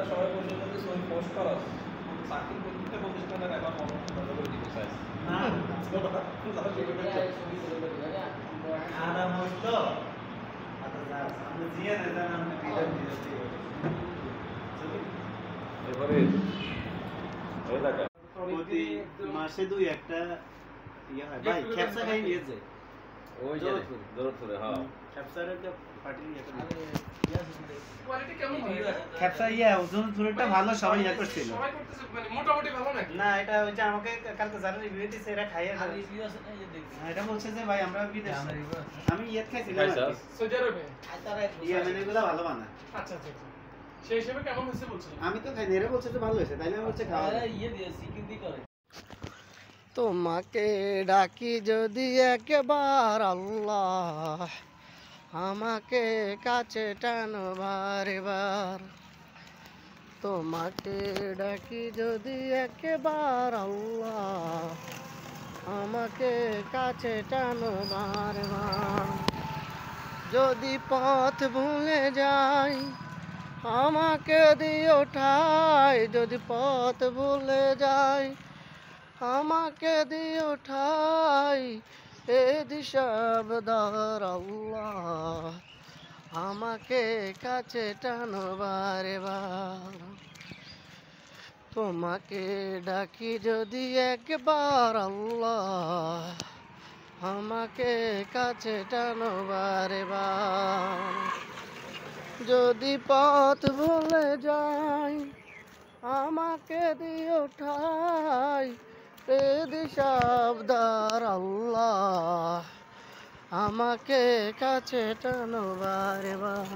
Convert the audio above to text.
সবাই পোস্ট করা চাকরি করতে প্রতিষ্ঠানের এখন বন্ধ করে দিতে চাই প্রতি মাসে দুই একটা ইয়ে হয় ভাই খেপসা খাই নিয়ে যায় ওই জোরপুরে হ্যাঁ খেপসার একটা পার্টি নিয়ে কোয়ালিটি কেমন হয় খেপসা ওজন পুরোটা ভালো সবাই ইয়া করছিল সবাই করতেছে মানে মোটামুটি ভালো নাকি না এটা ওই যে আমাকে কালকে যারা রিভিউ দিছে এরা খাইয়ে আর রিভিউ আছে না এই যে দেখি এটা বলছে যে ভাই আমরা বিদেশ আমি ইয়ে খাইছিলাম সৌদি আরবে আর তারা ইয়ে মানে এগুলা ভালো বানায় আচ্ছা আচ্ছা আচ্ছা। সেই হিসেবে কেমন হয়েছে বলছেন আমি তো খাই এরা বলছে যে ভালো হয়েছে তাইলে আমি বলছে খাওয়া তারা ইয়ে দিয়ে সিকিউরিটি করে তোমাকে ডাকি যদি একবার আল্লাহ আমাকে কাছে টানো বারবার তোমাকে ডাকি যদি একবার আল্লাহ আমাকে কাছে টানো বারবার যদি পথ ভুলে যাই আমাকে দিও ঠাই যদি পথ ভুলে যাই আমাকে দিও ঠাই এ দিশাবদার আল্লাহ আমাকে কাছে টানো বারে বার তোমাকে ডাকি যদি একবার আল্লাহ আমাকে কাছে টানো বারে বার যদি পথ ভুলে যাই আমাকে দিও ঠাই এ দিশাবদার আল্লাহ আমাকে কাছে টানো বারে বার